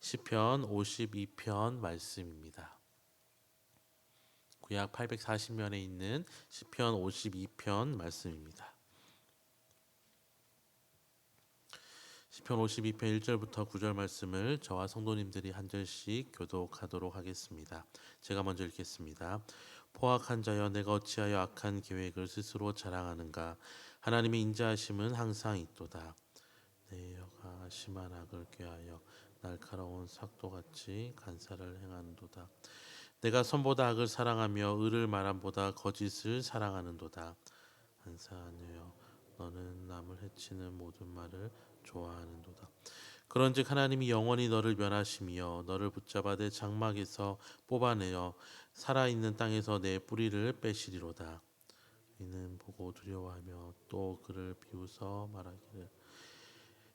시편 52편 말씀입니다. 구약 840면에 있는 시편 52편 말씀입니다. 시편 52편 1절부터 9절 말씀을 저와 성도님들이 한 절씩 교독하도록 하겠습니다. 제가 먼저 읽겠습니다. 포악한 자여, 내가 어찌하여 악한 계획을 스스로 자랑하는가? 하나님의 인자하심은 항상 있도다. 내 여가 심한 악을 꾀하여 날카로운 삭도같이 간사를 행하는도다. 내가 선보다 악을 사랑하며 의를 말함보다 거짓을 사랑하는도다. 한사하여 너는 남을 해치는 모든 말을 좋아하는도다. 그런즉 하나님이 영원히 너를 멸하시며 너를 붙잡아 내 장막에서 뽑아내어 살아있는 땅에서 내 뿌리를 빼시리로다. 이는 보고 두려워하며 또 그를 비웃어 말하기를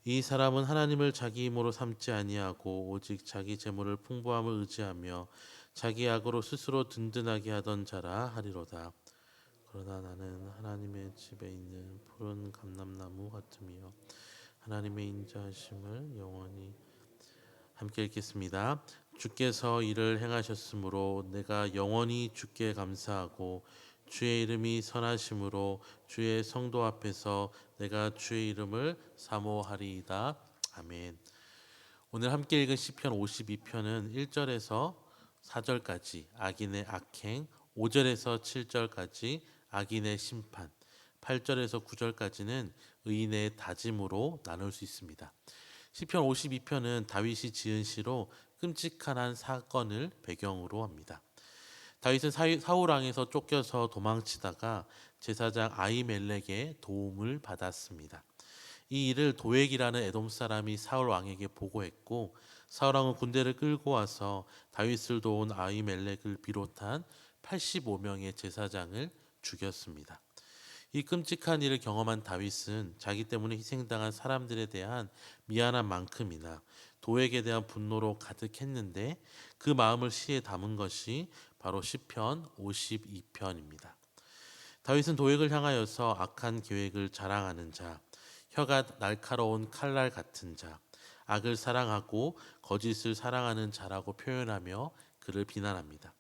이 사람은 하나님을 자기 힘으로 삼지 아니하고 오직 자기 재물을 풍부함을 의지하며 자기 악으로 스스로 든든하게 하던 자라 하리로다. 그러나 나는 하나님의 집에 있는 푸른 감람나무 같으며 하나님의 인자하심을 영원히 함께 읽겠습니다. 주께서 이를 행하셨으므로 내가 영원히 주께 감사하고 주의 이름이 선하심으로 주의 성도 앞에서 내가 주의 이름을 사모하리이다. 아멘. 오늘 함께 읽은 시편 52편은 1절에서 4절까지 악인의 악행, 5절에서 7절까지 악인의 심판, 8절에서 9절까지는 의인의 다짐으로 나눌 수 있습니다. 시편 52편은 다윗이 지은 시로 끔찍한 한 사건을 배경으로 합니다. 다윗은 사울 왕에서 쫓겨서 도망치다가 제사장 아히멜렉의 도움을 받았습니다. 이 일을 도액이라는 에돔 사람이 사울 왕에게 보고했고 사울 왕은 군대를 끌고 와서 다윗을 도운 아히멜렉을 비롯한 85명의 제사장을 죽였습니다. 이 끔찍한 일을 경험한 다윗은 자기 때문에 희생당한 사람들에 대한 미안한 만큼이나 도액에 대한 분노로 가득했는데 그 마음을 시에 담은 것이 바로 시편 52편입니다. 다윗은 도액을 향하여서 악한 계획을 자랑하는 자, 혀가 날카로운 칼날 같은 자, 악을 사랑하고 거짓을 사랑하는 자라고 표현하며 그를 비난합니다.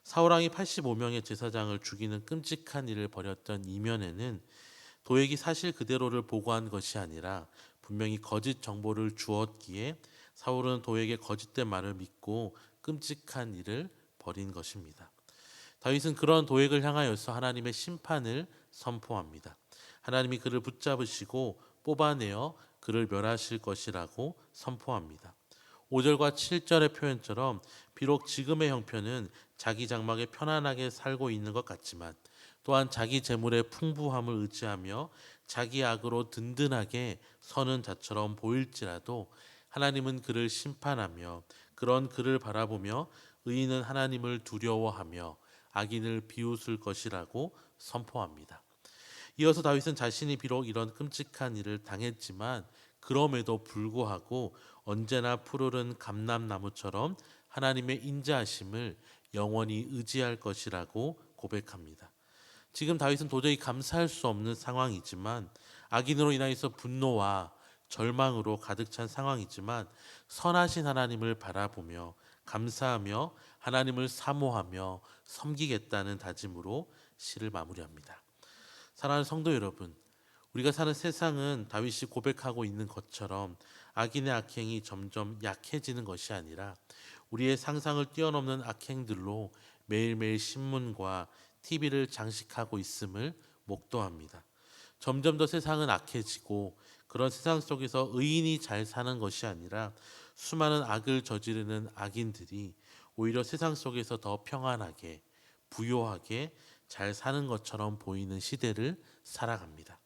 사울왕이 85명의 제사장을 죽이는 끔찍한 일을 벌였던 이면에는 도액이 사실 그대로를 보고한 것이 아니라 분명히 거짓 정보를 주었기에 사울은 도액의 거짓된 말을 믿고 끔찍한 일을 벌인 것입니다. 다윗은 그런 도액을 향하여서 하나님의 심판을 선포합니다. 하나님이 그를 붙잡으시고 뽑아내어 그를 멸하실 것이라고 선포합니다. 5절과 7절의 표현처럼 비록 지금의 형편은 자기 장막에 편안하게 살고 있는 것 같지만 또한 자기 재물의 풍부함을 의지하며 자기 악으로 든든하게 서는 자처럼 보일지라도 하나님은 그를 심판하며 그런 그를 바라보며 의인은 하나님을 두려워하며 악인을 비웃을 것이라고 선포합니다. 이어서 다윗은 자신이 비록 이런 끔찍한 일을 당했지만 그럼에도 불구하고 언제나 푸르른 감람나무처럼 하나님의 인자하심을 영원히 의지할 것이라고 고백합니다. 지금 다윗은 도저히 감사할 수 없는 상황이지만 악인으로 인하여서 분노와 절망으로 가득 찬 상황이지만 선하신 하나님을 바라보며 감사하며 하나님을 사모하며 섬기겠다는 다짐으로 시를 마무리합니다. 사랑하는 성도 여러분, 우리가 사는 세상은 다윗이 고백하고 있는 것처럼 악인의 악행이 점점 약해지는 것이 아니라 우리의 상상을 뛰어넘는 악행들로 매일매일 신문과 TV를 장식하고 있음을 목도합니다. 점점 더 세상은 악해지고 그런 세상 속에서 의인이 잘 사는 것이 아니라 수많은 악을 저지르는 악인들이 오히려 세상 속에서 더 평안하게 부요하게 잘 사는 것처럼 보이는 시대를 살아갑니다.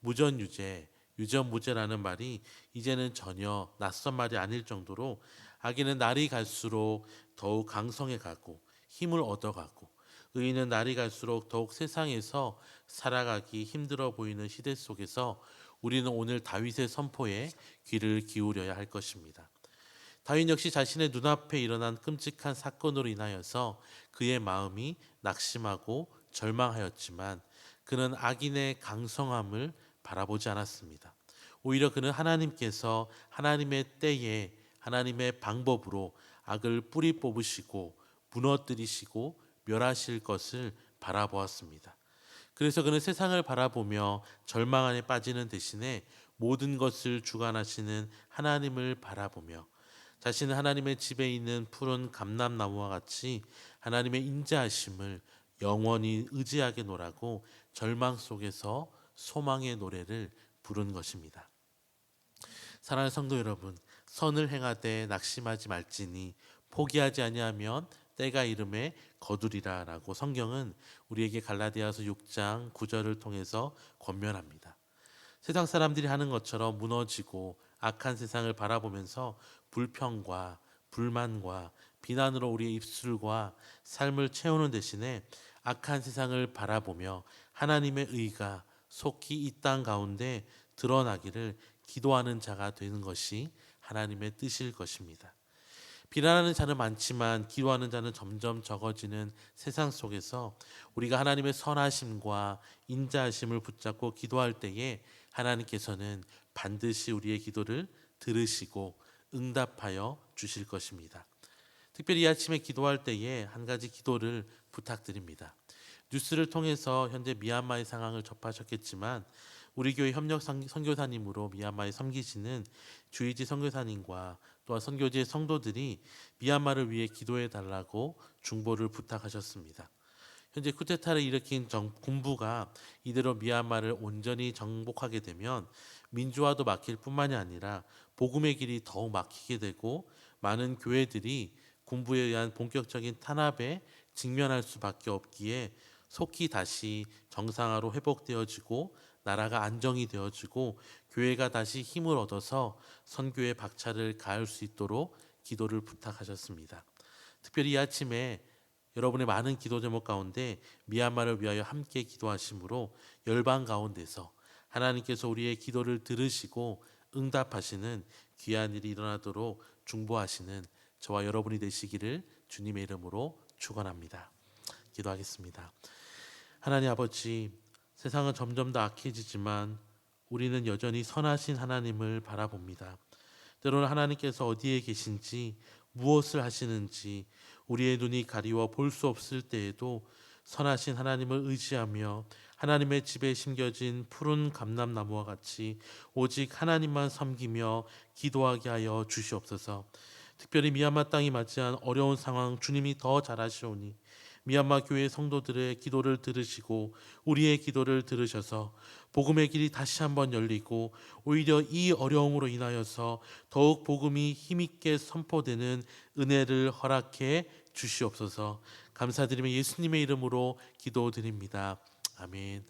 무전유죄, 유전무죄라는 말이 이제는 전혀 낯선 말이 아닐 정도로 악인은 날이 갈수록 더욱 강성해 가고 힘을 얻어가고 의인은 날이 갈수록 더욱 세상에서 살아가기 힘들어 보이는 시대 속에서 우리는 오늘 다윗의 선포에 귀를 기울여야 할 것입니다. 다윗 역시 자신의 눈앞에 일어난 끔찍한 사건으로 인하여서 그의 마음이 낙심하고 절망하였지만 그는 악인의 강성함을 바라보지 않았습니다. 오히려 그는 하나님께서 하나님의 때에 하나님의 방법으로 악을 뿌리 뽑으시고 무너뜨리시고 멸하실 것을 바라보았습니다. 그래서 그는 세상을 바라보며 절망 안에 빠지는 대신에 모든 것을 주관하시는 하나님을 바라보며 자신은 하나님의 집에 있는 푸른 감람나무와 같이 하나님의 인자하심을 영원히 의지하게 노라고 절망 속에서 소망의 노래를 부른 것입니다. 사랑하는 성도 여러분, 선을 행하되 낙심하지 말지니 포기하지 아니하면 때가 이름에 거두리라라고 성경은 우리에게 갈라디아서 6장 9절을 통해서 권면합니다. 세상 사람들이 하는 것처럼 무너지고 악한 세상을 바라보면서 불평과 불만과 비난으로 우리의 입술과 삶을 채우는 대신에 악한 세상을 바라보며 하나님의 의가 속히 이 땅 가운데 드러나기를 기도하는 자가 되는 것이 하나님의 뜻일 것입니다. 비난하는 자는 많지만 기도하는 자는 점점 적어지는 세상 속에서 우리가 하나님의 선하심과 인자하심을 붙잡고 기도할 때에 하나님께서는 반드시 우리의 기도를 들으시고 응답하여 주실 것입니다. 특별히 이 아침에 기도할 때에 한 가지 기도를 부탁드립니다. 뉴스를 통해서 현재 미얀마의 상황을 접하셨겠지만 우리 교회 협력 선교사님으로 미얀마에 섬기시는 주이지 선교사님과 또한 선교지의 성도들이 미얀마를 위해 기도해 달라고 중보를 부탁하셨습니다. 현재 쿠데타를 일으킨 군부가 이대로 미얀마를 온전히 정복하게 되면 민주화도 막힐 뿐만이 아니라 복음의 길이 더욱 막히게 되고 많은 교회들이 군부에 의한 본격적인 탄압에 직면할 수밖에 없기에 속히 다시 정상화로 회복되어지고 나라가 안정이 되어지고 교회가 다시 힘을 얻어서 선교의 박차를 가할 수 있도록 기도를 부탁하셨습니다. 특별히 이 아침에 여러분의 많은 기도 제목 가운데 미얀마를 위하여 함께 기도하심으로 열방 가운데서 하나님께서 우리의 기도를 들으시고 응답하시는 귀한 일이 일어나도록 중보하시는 저와 여러분이 되시기를 주님의 이름으로 축원합니다. 기도하겠습니다. 하나님 아버지, 세상은 점점 더 악해지지만 우리는 여전히 선하신 하나님을 바라봅니다. 때로는 하나님께서 어디에 계신지 무엇을 하시는지 우리의 눈이 가리워 볼 수 없을 때에도 선하신 하나님을 의지하며 하나님의 집에 심겨진 푸른 감람나무와 같이 오직 하나님만 섬기며 기도하게 하여 주시옵소서. 특별히 미얀마 땅이 맞이한 어려운 상황 주님이 더 잘 아시오니 미얀마 교회 성도들의 기도를 들으시고 우리의 기도를 들으셔서 복음의 길이 다시 한번 열리고 오히려 이 어려움으로 인하여서 더욱 복음이 힘있게 선포되는 은혜를 허락해 주시옵소서. 감사드리며 예수님의 이름으로 기도드립니다. 아멘.